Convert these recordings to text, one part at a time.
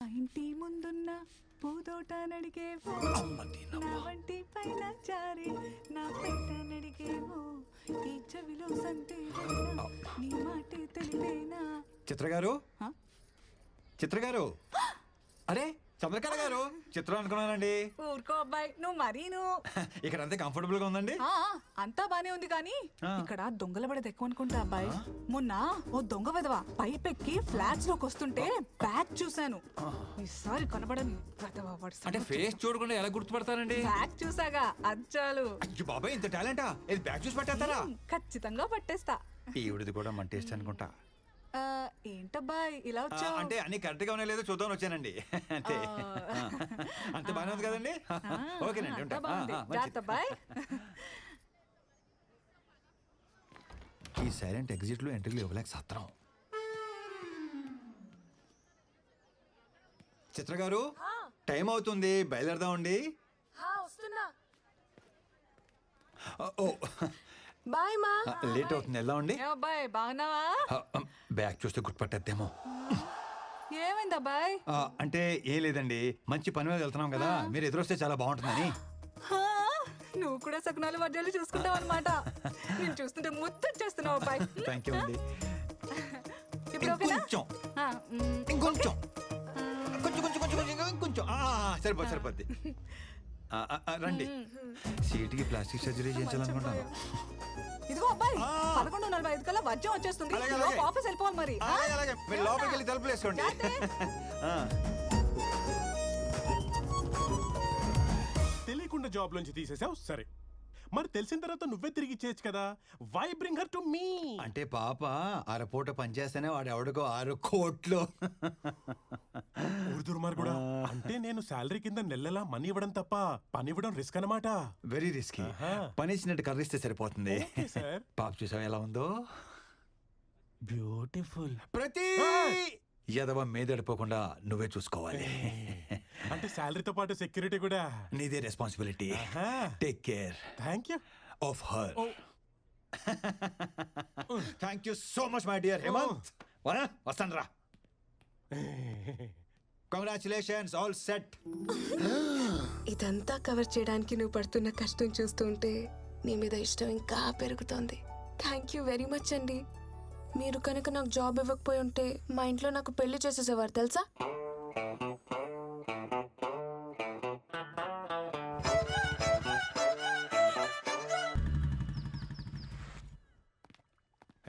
ఇంటి ముందున్న పూదోట నడిగేవో, నా వంటి పైన జారి నా పెట్ట నడిగేవో, ఈ చెవిలో సంతే నీ మాటే తెలివేనా. చిత్రగారు, చిత్రగారు, అరే చంద్రకళ గారు, చిత్రం అనుకున్నానండి. ఊరుకో అబ్బాయి, నువ్వు మరీను. ఇక్కడ అంతే కంఫర్టబుల్ గా ఉందండి. అంతా బానే ఉంది కానీ ఇక్కడ దొంగల పడేది ఎక్కువ అనుకుంటా అబ్బాయి. మొన్న ఓ దొంగ విధవ పైపెక్కి ఫ్లాట్స్ లోకి వస్తుంటే బ్యాగ్ చూశాను. ఈసారి కనబడని అంటే ఫేస్ చూడకుండా ఎలా గుర్తుపడతానండి? బ్యాగ్ చూసాగా అచ్చాలు. అయ్యో బాబాయ్, ఇంత టాలెంటా? ఇది బ్యాగ్ చూసి పట్టేస్తారా? ఖచ్చితంగా పట్టేస్తా. ఈవిడిది కూడా మన టేస్ట్ అనుకుంటా. ఏంటబ్బాయి ఇలా వచ్చా? అంటే అన్ని కరెక్ట్ గా ఉన్నాయో లేదో చూద్దాం వచ్చానండి. అంతే. అంత బాగానే ఉంది కదండి? ఓకేనండి, ఈ సైలెంట్ ఎగ్జిట్ లో ఎంట్రీలు ఇవ్వలేక సత్రం. చిత్ర గారు, టైం అవుతుంది, బయలుదేరదామండి. ఓ బాయ్ మా. లేట్ అవుతుంది, వెళ్దామండి. అబ్బాయి బాగున్నావా? బ్యాగ్ చూస్తే గుర్తుపట్టేద్దేమో. ఏమైంది అబ్బాయి? అంటే ఏం లేదండి, మంచి పని మీద వెళ్తున్నాం కదా, మీరు ఎదురొస్తే చాలా బాగుంటుందని. నువ్వు కూడా సకునాలు వర్జాలు చూసుకుంటావు అనమాట. నేను చూస్తుంటే ముద్దొచ్చేస్తున్నావు అబ్బాయి. థ్యాంక్ యూ అండి. ఇంకొంచెం ఇంకొంచెం కొంచెం కొంచెం కొంచెం కొంచెం ఇంకొంచెం సరిపోద్ది సరిపోద్ది. రండి, సీటుకి ప్లాస్టిక్ సర్జరీ చేయించాలనుకుంటాను. ఇదిగో అబ్బాయి, 11:45 కల్లా వర్జం వచ్చేస్తుంది. ఆఫీస్ వెళ్ళిపోవాలి మరి. లోపలికి వెళ్ళి తలుపులు వేసుకోండి. తెలియకుండా జాబ్ నుంచి తీసేసావు సరే, మరి తెలిసిన తర్వాత నువ్వే తిరిగి ఇచ్చేయచ్చు కదా. Why bring her to me? అంటే పాప అరపూట పనిచేస్తేనే వాడు ఎవడికో 6 కోట్లు. దుర్మార్గుడా. అంటే నేను శాలరీ కింద నెలలా మనీ ఇవ్వడం తప్ప పని ఇవ్వడం రిస్క్ అన్నమాట. Very risky. పని ఇచ్చినట్టు కర్రిస్తే సరిపోతుంది. పాప చూసావు ఎలా ఉందో? బ్యూటిఫుల్. ప్రతి యదవ మీదడిపోకుండా నువ్వే చూసుకోవాలి. అంటే శాలరీతో పాటు సెక్యూరిటీ కూడా నీదే responsibility. Take care. Thank you of her. Thank you so much my dear Hemanth. వస్తాను రా. Congratulations, all set. ఇదంతా కవర్ చేయడానికి నువ్వు పడుతున్న కష్టం చూస్తుంటే నీ మీద ఇష్టం ఇంకా పెరుగుతోంది. థ్యాంక్ యూ వెరీ మచ్ అండి. మీరు కనుక నాకు జాబ్ ఇవ్వకపోయి ఉంటే మా ఇంట్లో నాకు పెళ్లి చేసేసేవారు తెలుసా.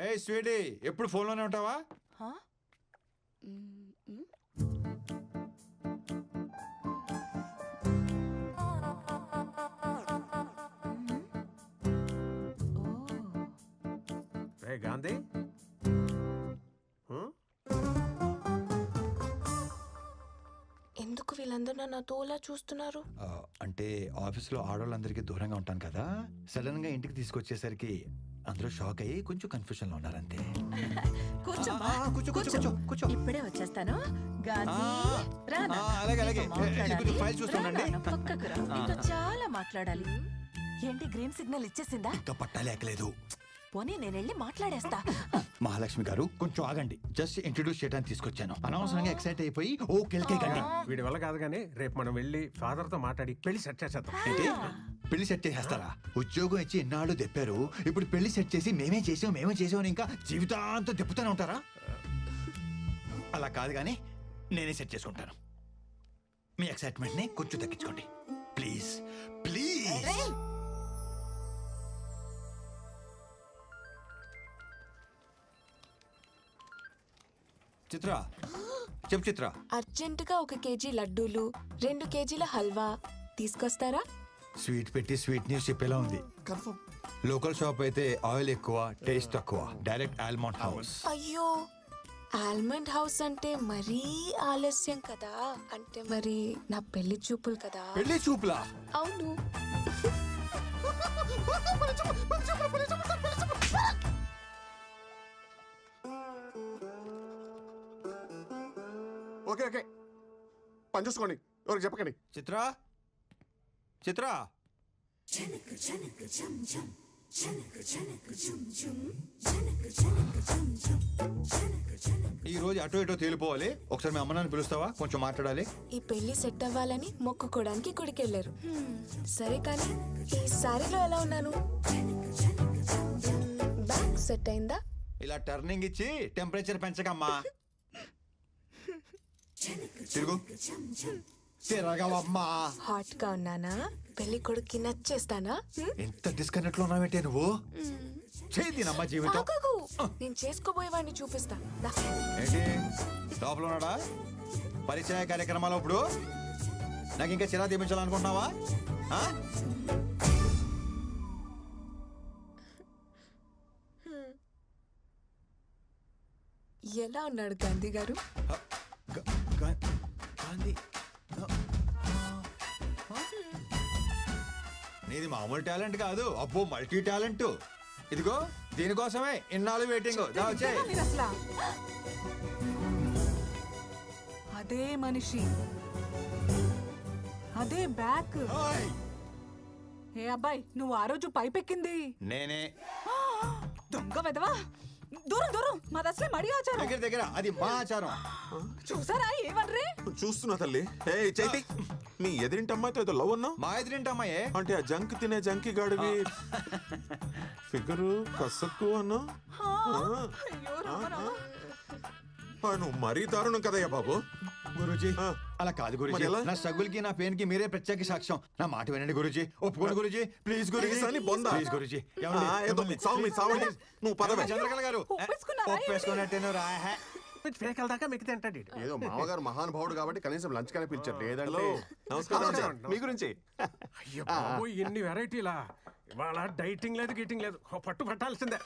హే స్వీటీ, ఎప్పుడు ఫోన్లోనే ఉంటావా? గాంధీ, ఎందుకు వీళ్ళందరూ నన్ను తోలా చూస్తున్నారు? అంటే ఆఫీస్లో ఆడవాళ్ళందరికీ దూరంగా ఉంటాను కదా, సడన్ గా ఇంటికి తీసుకొచ్చేసరికి అందరూ షాక్ అయ్యి కొంచెం కన్ఫ్యూజన్ లో ఉన్నారంతే. ఇప్పుడే వచ్చేస్తాను. ఫైల్ చూస్తానండి. చాలా మాట్లాడాలి. ఏంటి గ్రీన్ సిగ్నల్ ఇచ్చేసిందా? ఇంకా పట్టాలేకలేదు. పోనీ నేను వెళ్ళి మాట్లాడేస్తా. మహాలక్ష్మి గారు కొంచెం ఆగండి, జస్ట్ ఇంట్రొడ్యూస్ చేయడానికి తీసుకొచ్చాను. అనవసరంగా ఎక్సైట్ అయిపోయి ఓ కెల్కేకండి. వీడి వల్ల కాదు కానీ రేపు మనం వెళ్ళి ఫాదర్ తో మాట్లాడి పెళ్లి సెట్ చేసేద్దాం. పెళ్లి సెట్ చేసేస్తారా? ఉద్యోగం ఇచ్చి ఎన్నాళ్ళు తెప్పారు, ఇప్పుడు పెళ్లి సెట్ చేసి మేమే చేసాం అని ఇంకా జీవితాంతం తెప్పుతూనే ఉంటారా? అలా కాదు కానీ నేనే సెట్ చేసుకుంటాను. మీ ఎక్సైట్మెంట్ ని కొంచెం తగ్గించుకోండి ప్లీజ్ ప్లీజ్. చిత్ర, చెప్పు చిత్ర. అర్జెంట్ గా 1 కేజీ లడ్డూలు, 2 కేజీల హల్వా తీసుకొస్తారా? స్వీట్ పెట్టి స్వీట్ న్యూస్ చెప్పేలా ఉంది. లోకల్ షాప్ అయితే ఆయిల్ ఎక్కువ, టేస్ట్ తక్కువ. Direct almond house. అయ్యో, ఆల్మండ్ హౌస్ అంటే మరీ ఆలస్యం కదా. అంటే మరి నా పెళ్లి చూపులు కదా. పెళ్లి చూపులా? అవును. ఓకే ఓకే, పని చూసుకోండి, ఎవరికి చెప్పకండి. చిత్ర, చిత్ర. ఈ రోజు అటో ఇటో తేలిపోవాలి. ఒకసారి మీ అమ్మ నాన్న పిలుస్తావా? కొంచెం మాట్లాడాలి. ఈ పెళ్లి సెట్ అవ్వాలని మొక్కుకోవడానికి గుడికెళ్ళారు. సరే కానీ ఈ సారీలో ఎలా ఉన్నాను? బ్యాగ్ సెట్ అయిందా? ఇలా టర్నింగ్ ఇచ్చి టెంపరేచర్ పెంచకమ్మా. తిరుగు తిరగవమ్మా. హాట్ గా ఉన్నానా? పెళ్లి కొడుక్కి నచ్చేస్తానా? ఎంత డిస్కనెక్ట్ లో ఉన్నావేంటే నువ్వు? చేదినమ్మా జీవితం. ఆగు. నేను చేసుకోబోయేవాడిని చూపిస్తా. దా. ఏంటి లోపల ఉన్నాడా? పరిచయ కార్యక్రమాలు ఇప్పుడు నాకు ఇంకా చిరా తీపించాలనుకుంటున్నావా? ఆ? ఎలా ఉన్నాడు గాంధీ గారు? గాంధీ నీది మామూలు టాలెంట్ కాదు, అబ్బో మల్టీ టాలెంట్. ఇదిగో దీనికోసమే ఇన్నాళ్ళు వెయిటింగ్. మీరు అసలా అదే మనిషి, అదే బ్యాక్. ఏ అబ్బాయి, నువ్వు ఆ రోజు పైపెక్కింది నేనే. దొంగ వెదవా. దూరం దూరం, మాది అసలే మడి ఆచారం. దగ్గర దగ్గర అది మా ఆచారం. చూసారా ఏమన్రే? చూస్తున్నా తల్లి. ఏ చైతి, నీ ఎదిరింటి అమ్మాయితో ఏదో లవ్ అన్నావు. మా ఎదురింటమ్మాయే. అంటే ఆ జంక్ తినే జంకి గాడివి ఫిగరు కసక్కు అన్నా. అయ్యో రామరా. నువ్వు మరీ దారుణం కదయ్యా బాబు. గురూజీ ఆ. అలా కాదు గురూజీ. మరి ఎలా? నా స్ట్రగుల్ కి నా పెయిన్ కి మీరే ప్రత్యేక సాక్ష్యం. నా మాట వినండి గురూజీ. ఒప్పుకోండి గురూజీ. ప్లీజ్ గురూజీ. Please అని బొందా. ప్లీజ్ గురూజీ. ఏదో సావండి. నువ్వు పదవే. చంద్రకళ గారు ఒప్పేసుకున్నారా? ఒప్పేసుకున్నట్టేను రా. ఫేకల్ దాకా మిగతా అంటాడు. ఏదో మామగారు మహానుభావుడు కాబట్టి కనీసం లంచ్ కనే పిలిచారు. లేదంటే నమస్కారం సార్, సార్. మీ గురించి అయ్యో బాబు, ఎన్ని వెరైటీలా. ఇవాళ డైటింగ్ లేదు గీటింగ్ లేదు, పట్టు పట్టాల్సిందే.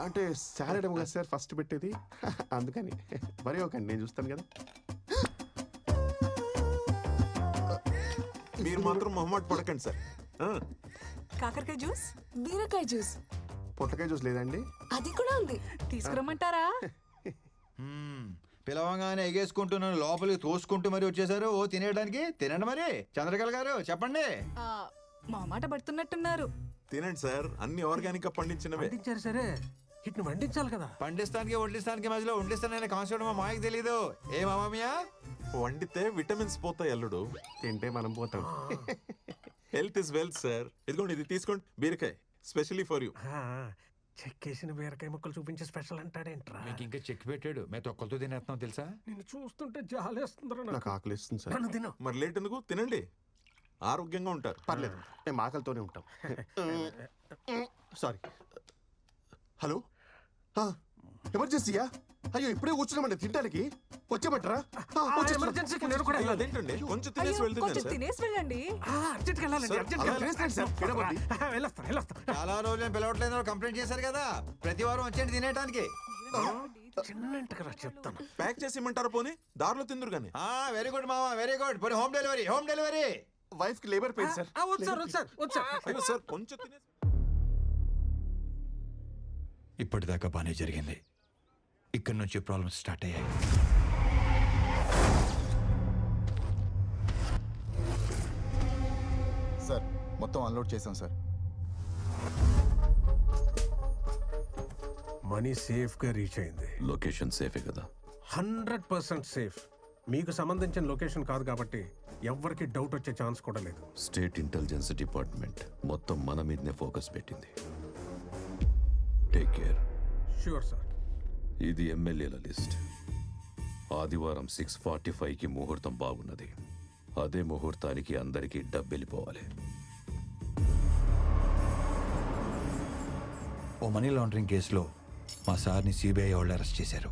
అంటే సాలడ్ ఏమో కదా సార్ ఫస్ట్ పెట్టేది, అందుకని మరి ఒకండి నేను చూస్తాను కదా. మీరు మాత్రం మొహమాట పడకండి సార్. కాకరకాయ జ్యూస్, బీరకాయ జ్యూస్, పొట్లకాయ జ్యూస్ లేదండి? అది కూడా ఉంది. తీసుకురమ్మంటారా? పిలవంగానే ఎగేసుకుంటున్నాను, లోపలికి తోసుకుంటూ మరి వచ్చేసారు. ఓ తినేయడానికి. తినండి మరి. చంద్రకళ గారు చెప్పండి. మా మాట పడుతున్నట్టున్నారు. తినండి సార్, అన్ని ఆర్గానిక్ గా పండించినవే. వండించారు సరే, ఇట్ని వండించాలి కదా. పండిస్తానికి వడ్డిస్తానికి మధ్యలో వండిస్తాననే కాన్సెప్ట్ మా మాయకు తెలీదు. ఏ మామయ్య? వండితే విటమిన్స్ పోతాయి అల్లుడు, తింటే మనం పోతాం. Health is wealth sir. ఇదిగోండి, ఇది తీసుకోండి, బీరకాయ స్పెషల్లీ ఫర్ యూ. చెక్కేసిన బీరకాయ ముక్కలు చూపించి స్పెషల్ అంటాడేంట్రా? మీకు ఇంకా చెక్ పెట్టాడు. మేము తొక్కలతో తినేస్తున్నాం తెలుసా? నిన్ను చూస్తుంటే జాలేస్తుందిరా నాకు ఆకలి ఇస్తుంది సార్. నన్ను తిను. మరి లేట్ ఎందుకు? తినండి, ఆరోగ్యంగా ఉంటారు. పర్లేదు, మేము ఆకలితోనే ఉంటాం. సారీ. హలో, ఎమర్జెన్సీయా? అయ్యో ఇప్పుడే కూర్చున్నామండి తినడానికి. వచ్చేమంటారా? ఎమర్జెన్సీకి నేను కూడా వెళ్ళాలి. అదేంటండి, కొంచెం అయ్యో, తినేసి వెళ్తున్నాను కొంచెం సార్. తినేసి వెళ్ళండి. అర్జెంట్కి వెళ్ళాలండి, సార్, అర్జెంట్కి అలా చేస్తాను సార్, వినబడి. వెళ్ళొస్తాను. చాలా రోజులు పిలవట్లేదు కంప్లైంట్ చేశారు కదా. ప్రతి వారం వచ్చేయండి తినేయడానికి. చిన్నంటగా చెప్తాను. ప్యాక్ చేసి ఇమ్మంటారా? పోనీ దారిలో తిందురు కానీ. వెరీ గుడ్ మామా, వెరీ గుడ్. పోనీ home delivery, home delivery. Wife కి లేబర్ పెయిన్ సార్. వచ్చారు. అయ్యో సార్, కొంచెం తినేసి. ఇప్పటిదాకా బానే జరిగింది. ఇక్కడి నుంచి ప్రాబ్లమ్స్ స్టార్ట్ అయ్యాయి. సార్ మొత్తం అన్లోడ్ చేసాం సార్. మనీ సేఫ్ గా రీచ్ అయింది. లొకేషన్ సేఫే కదా? 100% సేఫ్. మీకు సంబంధించిన లొకేషన్ కాదు కాబట్టి ఎవ్వరికి డౌట్ వచ్చే ఛాన్స్ కూడా లేదు. స్టేట్ ఇంటెలిజెన్స్ డిపార్ట్మెంట్ మొత్తం మన మీదనే ఫోకస్ పెట్టింది. Take care. Sure sir. ఇది ఎమ్మెల్యేల లిస్ట్. ఆదివారం 6:45కి ముహూర్తం బాగున్నది. అదే ముహూర్తానికి అందరికీ డబ్బెళ్ళిపోవాలి. ఓ మనీ లాండరింగ్ కేసులో మా సార్ని సిబిఐ వాళ్ళు అరెస్ట్ చేశారు.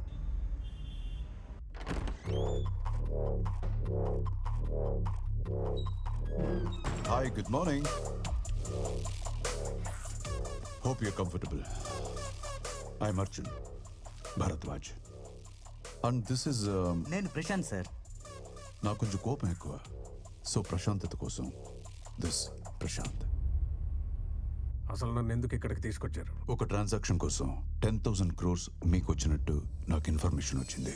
Hi, good morning. Hope you're comfortable. I'm Arjun Bharadwaj. And this is నేను ప్రశాంత్ సార్. నాకు కొంచెం కోపం ఎక్కువ. సో ప్రశాంతత కోసం దిస్ ప్రశాంత్. అసలు నన్ను ఎందుకు ఇక్కడికి తీసుకొచ్చారు? ఒక ట్రాన్సాక్షన్ కోసం 10,000 crores మీకు వచ్చినట్టు నాకు ఇన్ఫర్మేషన్ వచ్చింది.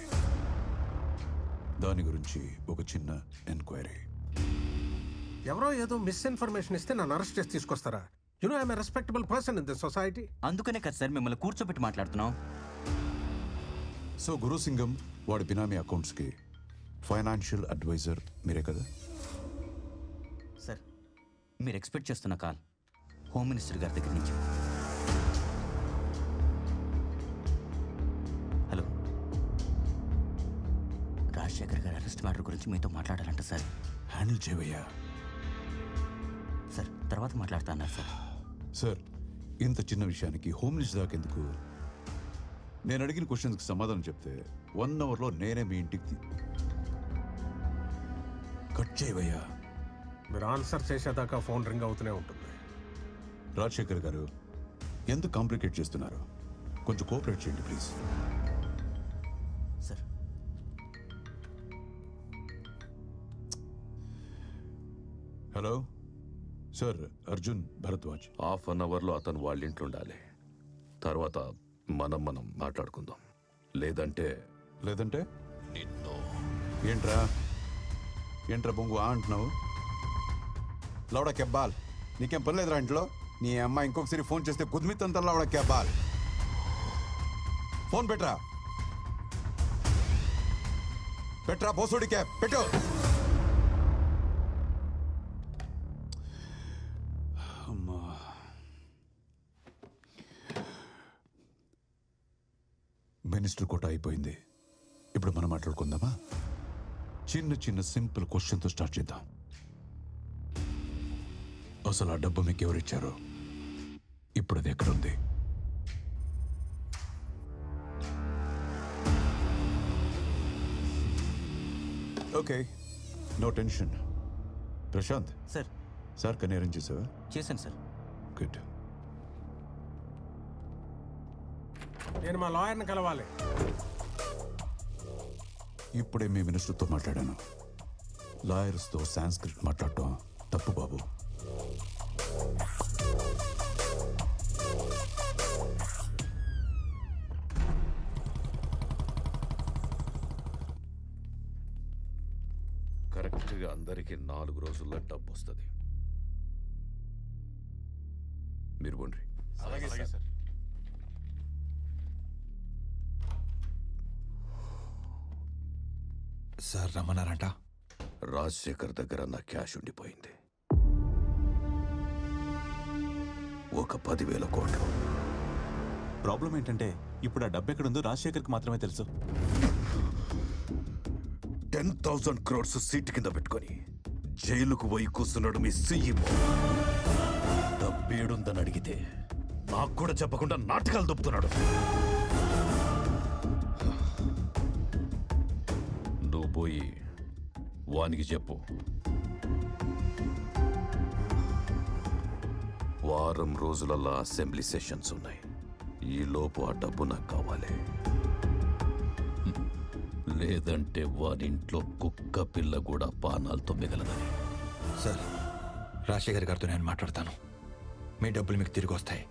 దాని గురించి ఒక చిన్న ఎంక్వైరీ. ఎవరో ఏదో మిస్ఇన్ఫర్మేషన్ ఇస్తే నన్ను అరెస్ట్ చేసి తీసుకొస్తారా? You know I'm a respectable person in this society. అందుకనే కదా సార్ మిమ్మల్ని కూర్చోబెట్టి మాట్లాడుతున్నాం. సో గురుసింగం వాడి బినామీ అకౌంట్స్కి ఫైనాన్షియల్ అడ్వైజర్ మీరే కదా? సార్ మీరు ఎక్స్పెక్ట్ చేస్తున్న కాల్ హోమ్ మినిస్టర్ గారి దగ్గర నుంచి. హలో, రాజశేఖర్ గారి అరెస్ట్ మ్యాటర్ గురించి మీతో మాట్లాడాలంట సార్. హ్యాండిల్ చేయవయ్యా. సార్ తర్వాత మాట్లాడుతా అన్నారు సార్. సార్ ఇంత చిన్న విషయానికి హోమ్ మినిస్టర్ దాకా ఎందుకు? నేను అడిగిన క్వశ్చన్స్కి సమాధానం చెప్తే 1 అవర్లో నేనే మీ ఇంటికి కట్ చేయవయ్యా. మీరు ఆన్సర్ చేసేదాకా ఫోన్ రింగ్ అవుతూనే ఉంటుంది. రాజశేఖర్ గారు ఎందుకు కాంప్లికేట్ చేస్తున్నారు? కొంచెం కోఆపరేట్ చేయండి please. Sir hello sir, Arjun Bharadwaj. Half an అవర్లో అతను వాళ్ళ ఇంట్లో ఉండాలి. తర్వాత మనం మాట్లాడుకుందాం. లేదంటే లేదంటే నిన్ను ఏంట్రా బొంగు అంటున్నావు? లౌడా కెబ్బాల్, నీకేం పని లేదురా ఇంట్లో? నీ అమ్మాయి ఇంకొకసారి ఫోన్ చేస్తే కుదిమిత్తంతా లౌడా కెబ్బాల్. ఫోన్ పెట్రా బోసుడి క్యాబ్ పెట్టు. అమ్మా, మినిస్టర్ కోట అయిపోయింది. ఇప్పుడు మనం మాట్లాడుకుందామా? చిన్న సింపుల్ క్వశ్చన్తో స్టార్ట్ చేద్దాం. అసలు ఆ డబ్బు మీకు ఎవరిచ్చారు? ఇప్పుడు అది ఎక్కడుంది? Okay, no tension. Prashanth sir కన్నీ అరేంజ్ చేసావా? చేశాను సార్. గుడ్. నేను మా లాయర్ని కలవాలి. ఇప్పుడే మీ మినిస్టర్తో మాట్లాడాను. లాయర్స్తో సాంస్క్రిట్ మాట్లాడటం తప్పు బాబు. కరెక్ట్గా అందరికీ 4 రోజుల్లో డబ్బు వస్తుంది. మీరు ఉండ్రి. అలాగే సార్. సార్ రమ్మన్నారంట. రాజశేఖర్ దగ్గర నా క్యాష్ ఉండిపోయింది. ఒక 10,000 కోట్లు. ప్రాబ్లం ఏంటంటే ఇప్పుడు ఆ డబ్బు ఎక్కడుందో రాజశేఖర్కి మాత్రమే తెలుసు. 10,000 crores సీట్ కింద పెట్టుకొని జైలుకు పోయి కూస్తున్నాడు మీ సీఈఓ. డబ్బేడుందని అడిగితే నాకు కూడా చెప్పకుండా నాటకాలు దొప్పుతున్నాడు. నువ్వు పోయి వానికి చెప్పు. వారం రోజులల్లా అసెంబ్లీ సెషన్స్ ఉన్నాయి. ఈ లోపు ఆ డబ్బు నాకు కావాలి. లేదంటే వారింట్లో కుక్క పిల్ల కూడా పానాలతో మిగలదని. సార్, రాజశేఖర్ గారితో నేను మాట్లాడతాను. మీ డబ్బులు మీకు తిరిగి వస్తాయి.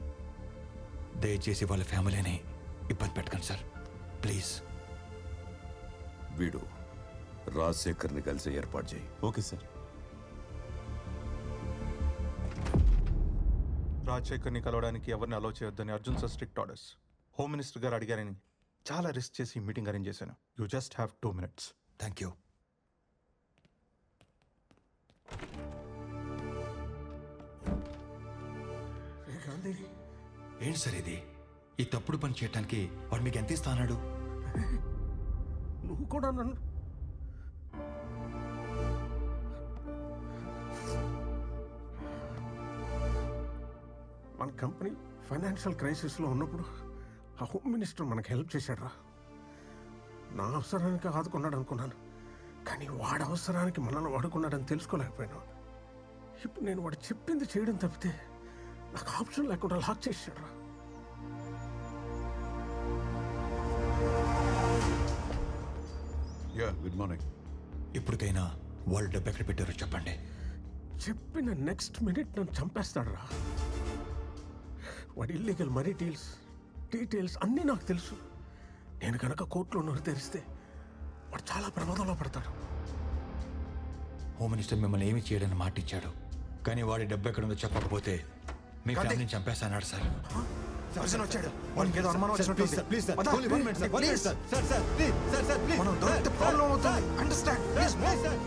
దయచేసి వాళ్ళ ఫ్యామిలీని ఇబ్బంది పెట్టకండి సార్, ప్లీజ్. వీడు రాజశేఖర్ని కలిసి ఏర్పాటు చేయి. Okay sir. రాజశేఖర్ని కలవడానికి ఎవరిని అలౌ చేయొద్దని Arjun sir strict orders. Home minister గారు అడిగారని చాలా రిస్క్ చేసి మీటింగ్ అరేంజ్ చేశాను. You just have 2 minutes. Thank you. ఏంటి సార్ ఇది? ఈ తప్పుడు పని చేయడానికి వాడు మీకు ఎంత ఇస్తాడు? నువ్వు కూడా నన్ను మన కంపెనీ ఫైనాన్షియల్ క్రైసిస్లో ఉన్నప్పుడు ఆ హోమ్ మినిస్టర్ మనకు హెల్ప్ చేశాడు రా. నా అవసరానికి ఆదుకున్నాడు అనుకున్నాను, కానీ వాడి అవసరానికి మనల్ని వాడుకున్నాడని తెలుసుకోలేకపోయాను. ఇప్పుడు నేను వాడు చెప్పింది చేయడం తప్పితే నాకు ఆప్షన్ లేకుండా లాక్ చేశాడు రా. Good morning. ఇప్పటికైనా వాళ్ళు డబ్బు ఎక్కడ పెట్టారో చెప్పండి. చెప్పిన నెక్స్ట్ మినిట్ నన్ను చంపేస్తాడు రా. వాడి ఇల్లీగల్ మనీ డీటెయిల్స్ అన్నీ నాకు తెలుసు. నేను కనుక కోర్టులో నోరు తెరిస్తే వాడు చాలా ప్రమాదంలో పడతాడు. హోమ్ మినిస్టర్ మిమ్మల్ని ఏమి చేయడని మాట ఇచ్చాడు, కానీ వాడి డబ్బు ఎక్కడుందో చెప్పకపోతే మీ ఫ్యామిలీని చంపేస్తాడు సార్. పర్సన్ వచ్చాడు, వాడికి ఏదో అనుమానం వచ్చినట్టు ఉంది. ప్లీజ్ సార్, పద. Only 1 minute sir, 1 minute sir. Sir sir please, sir sir please. మనం దొరికితే ప్రాబ్లం అవుతుంది. Understand please. సార్.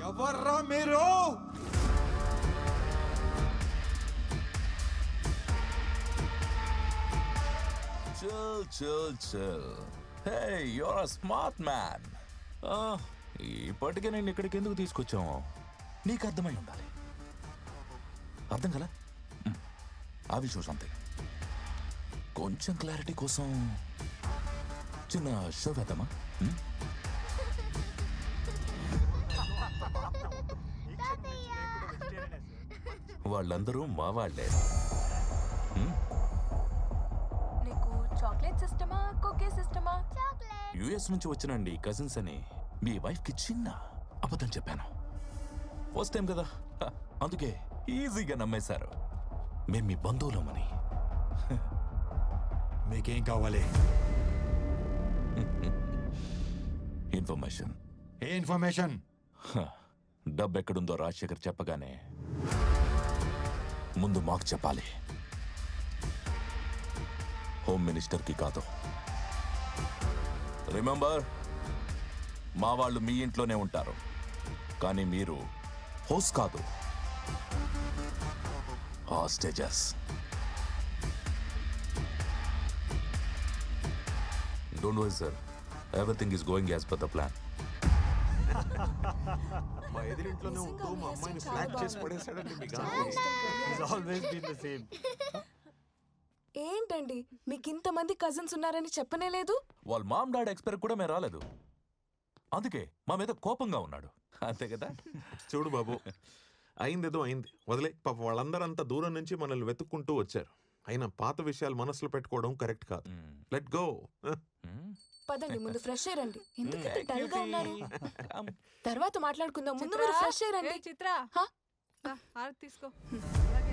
ఎవర్రా మీరు? Chill. Hey, you're a smart man. ఇప్పటికే నేను ఇక్కడికి ఎందుకు తీసుకొచ్చాము నీకు అర్థమై ఉండాలి. అర్థం కదా? అవి షో సంథింగ్. కొంచెం క్లారిటీ కోసం చిన్న షో వేద్దామా? వాళ్ళందరూ మా వాళ్ళే. నీకు చాక్లెట్ సిస్టమా, కుకీ సిస్టమా? యుఎస్ నుంచి వచ్చినండి కజిన్స్ అని మీ వైఫ్ కి చిన్న అబద్ధం చెప్పాను. ఫస్ట్ టైం కదా, అందుకే ఈజీగా నమ్మేశారు. మేము మీ బంధువులమని. మీకేం కావాలి? ఇన్ఫర్మేషన్. ఏ ఇన్ఫర్మేషన్? డబ్బు ఎక్కడుందో రాజశేఖర్ చెప్పగానే ముందు మాకు చెప్పాలి, హోమ్ మినిస్టర్కి కాదు. రిమెంబర్, మా వాళ్ళు మీ ఇంట్లోనే ఉంటారు, కానీ మీరు హోస్ట్ కాదు, hostages. Don't worry sir, everything is going as per the plan. మా ఎదురింట్లోనే ఉంటూ మా అమ్మాయిని స్లాక్ చేసి పడేశాడండి మీకు. ఏంటండి మీకు ఇంతమంది కజిన్స్ ఉన్నారని చెప్పనే లేదు? వాళ్ళ మామ్ డాడ్ ఎక్స్పైర్ కూడా మేము రాలేదు, అందుకే మా మీద కోపంగా ఉన్నాడు. అంతే కదా? చూడు బాబు, అయిందేదో అయింది, వదిలే. పాప వాళ్ళందరూ అంత దూరం నుంచి మనల్ని వెతుక్కుంటూ వచ్చారు. అయినా పాత విషయాలు మనసులో పెట్టుకోవడం కరెక్ట్ కాదు. Let go. పదండి, ముందు ఫ్రెష్ అయ్యండి. ఎందుకంటే డల్ గా ఉన్నారు. తర్వాత మాట్లాడుకుందాం, ముందు మీరు ఫ్రెష్ అయ్యండి. చిత్ర హా? హారతి తీసుకో. అలాగే